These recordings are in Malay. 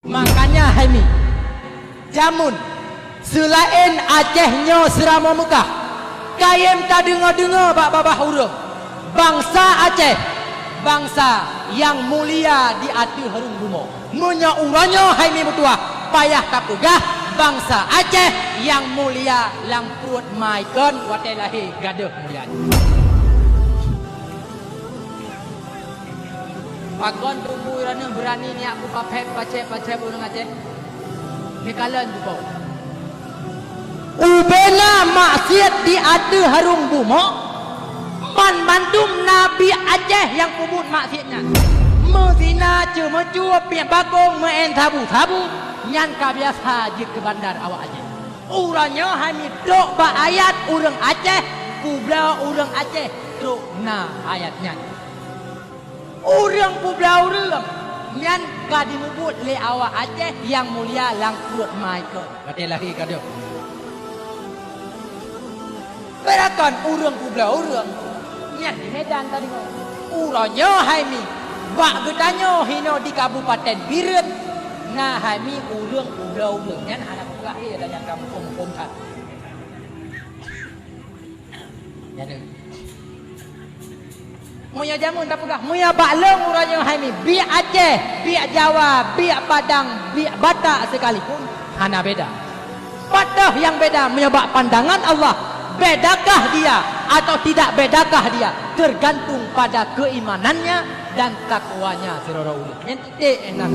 Makanya Haimi jamun selain Acehnya serama Mekah kayem tak dengar-dengar bak babah huruf bangsa Aceh, bangsa yang mulia di hati harum bumo munya uranya Haimi betua payah tak pegah bangsa Aceh yang mulia lang perut maikon watai lahir gaduh mulia. Pakon tunggu irana berani ni aku pace burung Aceh. Ni kalan tu kau. Ubena maksiat di ada harung bumo. Man bandum Nabi Aceh yang kubut maksiatnya. Mezina cuma cua pian bagong main tabu-tabu. Nyan ka biasa je ke bandar awak Aceh. Uranya hami dok ba ayat urang Aceh. Kubla urang Aceh dok na ayatnya. Urang publa urang nyan ka dimubut le awak Aceh yang mulia lang perut Michael kata lagi kado berakan urang publa urang nyan di Medan tadi uranya Haimi bak gedanyo hino di Kabupaten Biren nah Haimi urang publa urang nyan anak pula ada yang kampung kan nyan Muya jamun tak pegah. Muya baklong uranya Haimi. Biak Aceh, biak Jawa, biak Padang, biak Batak sekalipun. Hana beda. Padah yang beda. Muya bak pandangan Allah. Bedakah dia atau tidak bedakah dia? Tergantung pada keimanannya dan takwanya. Serora ulit. Yang tidak enak.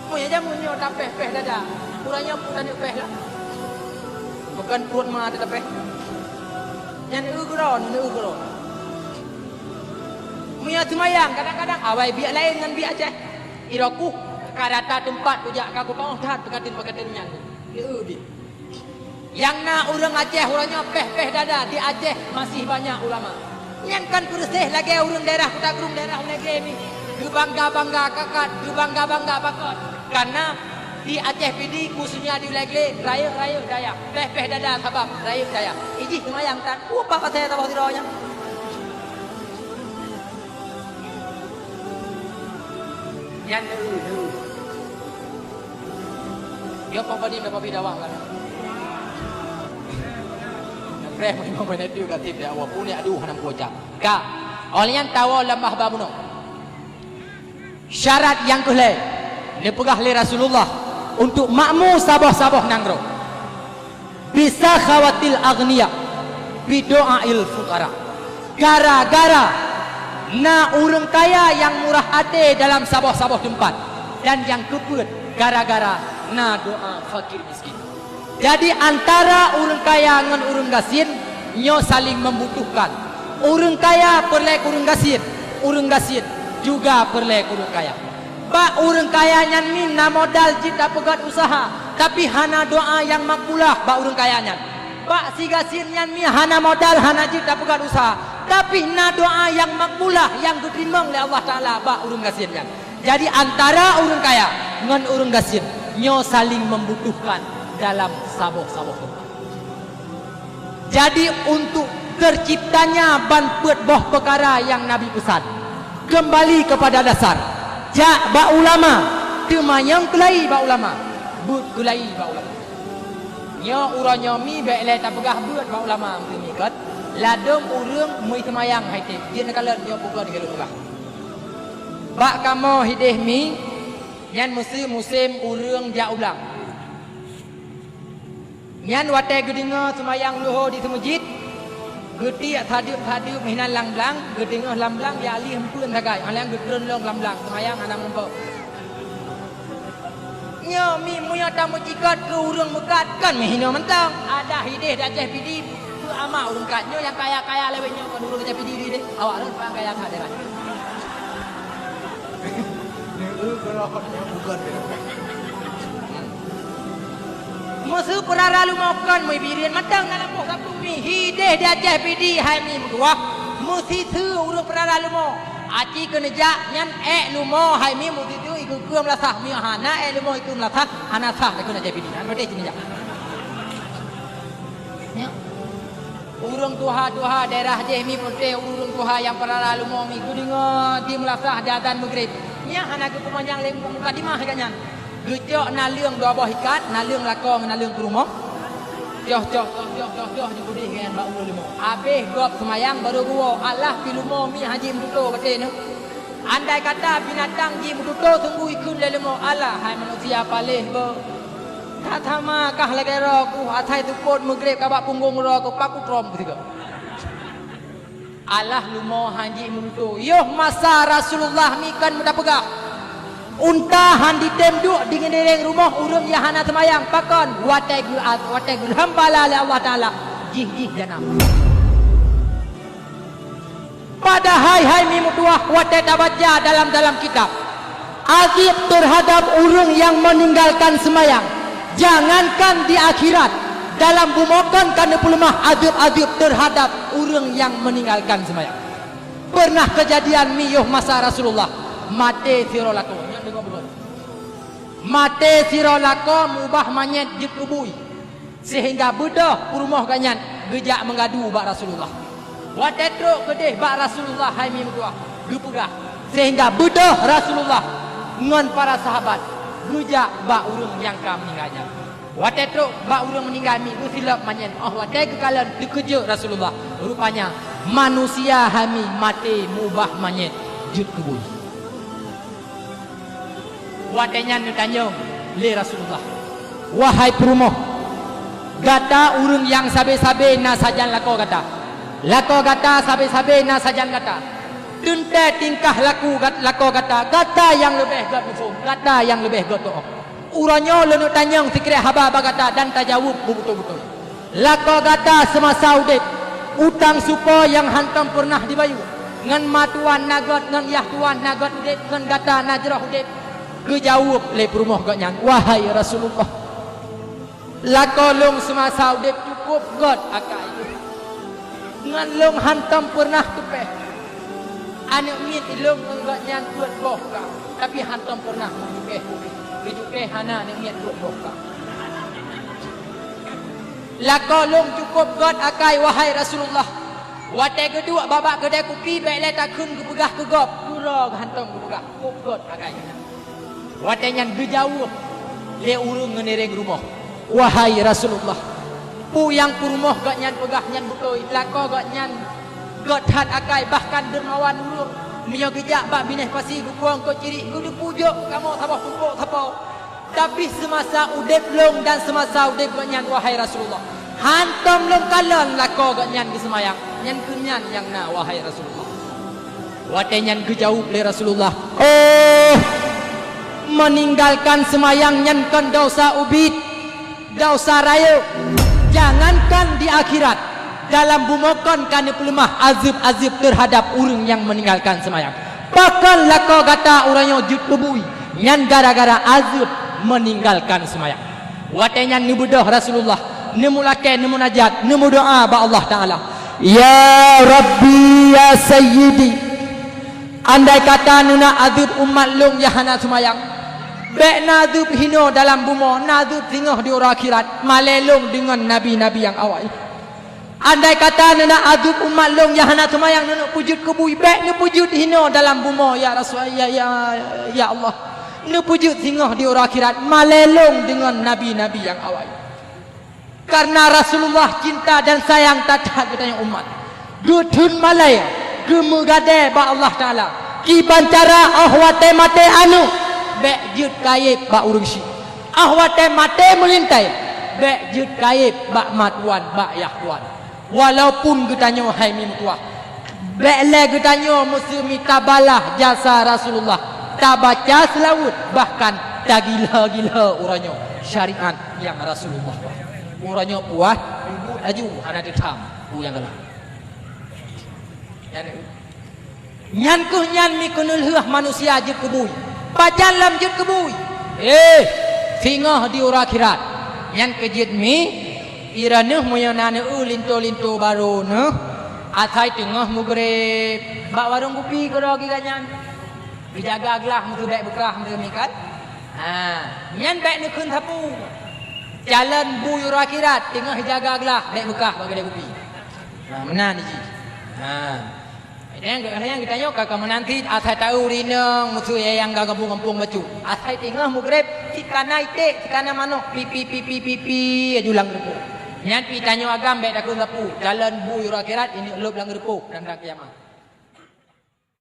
Muya jamun ni tak peh dada. Uranya pun tak peh lah. Bukan perut mah tak peh. Yang ugron. Muya semayang kadang-kadang awai biak lain dengan biak Aceh. Iraku karata tempat ujak kaku pang tat pekatin yang. Yang na urang Aceh urangnya peh dada di Aceh masih banyak ulama. Yang kan bersih lagi urang daerah Kota Gerung daerah negeri ni. Bangga kakak, bangga bakot. Karena di Aceh PD khususnya di Legli raya Dayak peh dada sabab raya Dayak iji semayang tan apa saya tahu tidaknya yang dulu dia apa ni dapat bidawang kan preh memang benar juga tidak awak punya aduh hanam kocak ka oleh yang tahu lembah babuno syarat yang kelai dia pegah le Rasulullah untuk makmu sabah nangro bisa khawatil agniya bidoail fukara gara-gara na urang kaya yang murah hati dalam sabah tempat dan yang keput gara-gara na doa fakir miskin jadi antara urang kaya dengan urang gasin nyo saling membutuhkan urang kaya perlek urang gasin juga perlek urang kaya Pak urang kayanya ni na modal jita pegat usaha tapi hana doa yang makbulah pak urang kayanya pak si gasirnya ni hana modal hana jita pegat usaha tapi na doa yang makbulah yang diterima oleh Allah Ta'ala pak urang gasirnya jadi antara urang kaya dengan urang gasir nyo saling membutuhkan dalam saboh jadi untuk terciptanya banpet boh perkara yang Nabi pesan kembali kepada dasar jak ba ulama temayang kelai ba ulama but kelai ba ulama nya uranya mi bae le tak pegah buat ba ulama mi kat ladong urang mui temayang haite dia nakala dia buka di galung bah ba kamo hideh mi nyan musim urang ja ulang nyan watai gedinga temayang luho di masjid geti tadiup minan lang-lang gedengah lam-lang ya ali hempun tagai alang gedron long lam-lang semayang anak mempok nya mi muya tamu cikat ke urang mekat kan mihina mentang ada hideh Aceh PD tu ama urang katnya yang kaya-kaya lewetnya kan urang Aceh PD deh awak lu pang kaya kat dah bukan Musuh perara lu makan mai birian matang dalam pok kampung ni hideh dia Aceh PD Haimi mutuah musi tu urang perara lu mo aci kenejak nyan lu mo Haimi musi tu ikut keum lasah mi hana lu mo ikut lasah hana sah ikut Aceh PD an bade kenejak ya urang tuha daerah Aceh mi pote urang tuha yang perara lu mo mi kudinga di melasah jatan maghrib ya hana ke pemanjang lem mukadimah katnya gejok na leung dua buah ikat na leung lakong na leung kurumah joh di budi kan ba ulu limo habis gop semayang baru gua Allah pilumo mi haji mututo betul ni andai kata binatang ji mututo tunggu ikut lelemo Allah hai manusia palih bo tatama kah lagi roku atai tu pot mugrib kabak punggung roku paku trom gitu Allah lumo haji mututo yoh masa Rasulullah mi kan muda pegah unta handi temduk di ngereng rumah urung yahana semayang pakon watai gu hambala oleh Allah Ta'ala jih janam pada hai mi mutuah watai tabaca dalam kitab azab terhadap urung yang meninggalkan semayang jangankan di akhirat dalam bumokan kana pulemah azab terhadap urung yang meninggalkan semayang pernah kejadian miyuh masa Rasulullah mate sirolako mate sirolako mubah manyet jit kubui sehingga bedah rumah kanyan gejak mengadu bak Rasulullah watetruk kedeh bak Rasulullah hai mi mutuah dupegah sehingga bedah Rasulullah ngan para sahabat gejak bak urung yang kam meninggalnya watetruk bak urung meninggal mi usilap manyet watai kekalan dikejut Rasulullah rupanya manusia hami mate mubah manyet jit kubui wadanya ditanya le Rasulullah wahai perumoh gata urung yang sabe-sabe na sajan lako gata sabe-sabe na sajan gata tunte tingkah laku lako gata yang lebih gata yang lebih goto uranyo lenu tanyang sikre haba gata dan tajawub betul-betul lako gata semasa udip utang supo yang hantam pernah dibayu ngan matuan nagot ngan yahtuan nagot udip ngan gata najrah udip kejawab le perumah gaknya wahai Rasulullah lakolong semasa udip cukup god akai ngan long hantam pernah tupeh anak mit long gaknya buat boka tapi hantam pernah tupeh hana anak mit buat boka lakolong cukup god akai wahai Rasulullah watai kedua babak kedai kopi baik le takun kepegah kegop kurang hantam kepegah cukup god akai watanya gejauh le urung ngereng rumah wahai Rasulullah pu yang purmoh gak nyan pegah nyan betul lako gak nyan got hat akai bahkan dermawan urung minyo gejak bak bineh pasi gupuang ko ciri kudu pujuk kamu tabah pupuk tapau tapi semasa udip long dan semasa udip gak nyan wahai Rasulullah hantam long kalon lako gak nyan kesemayang nyan kunyan yang na wahai Rasulullah watanya gejauh le Rasulullah meninggalkan semayang nyankan dosa ubid dosa raya jangankan di akhirat dalam bumokan kana pelemah azab terhadap urang yang meninggalkan semayang bahkan lako kata uranyo jut lebui nyan gara-gara azab meninggalkan semayang watanya nubudah Rasulullah nemulake nemunajat nemu doa ba Allah Ta'ala ya Rabbi ya Sayyidi andai kata nuna azab umat long yahana semayang Bek nadub hino dalam bumo nadub tingah di orang akhirat malelong dengan nabi-nabi yang awal andai kata nana adub umat long yang nak semayang nana pujud kubui bek ni pujud hino dalam bumo ya Rasul ya Allah ni pujud tingah di orang akhirat malelong dengan nabi-nabi yang awal karena Rasulullah cinta dan sayang tata kita yang umat gudun malaya gemugade ba Allah Ta'ala ki bancara ahwate mate anu bek jut kayib bak urungsi ahwate mate melintai bek jut kayib bak matuan bak yahtuan walaupun getanyo hai mimtuah bek le getanyo muslimi tabalah jasa Rasulullah tabaca selawut bahkan tagila-gila uranyo syariat yang Rasulullah uranyo puah aju anak ditam yang gelap nyan kuh nyan mi kunul heuh manusia jut kubui pajan lam jut kebui singah di ura akhirat yang kejit mi irane moyonane linto baru ne atai tengah mugrib bak warung kopi kero gi ganyan dijaga gelah mutu bek bekah mutu mi kan nyan bek ne kun tapu jalan bu ura akhirat tengah jaga gelah bek bekah bak kedai kopi menan ji Yang kita nyok kamu nanti asai tahu rineng musuh yang gak kampung baju. Asai tengah mugreb cikana ite cikana manok pipi ajulang repuk. Nyan pi tanyo agam bet aku lepu jalan bu akhirat ini lub lang repuk dan kiamat.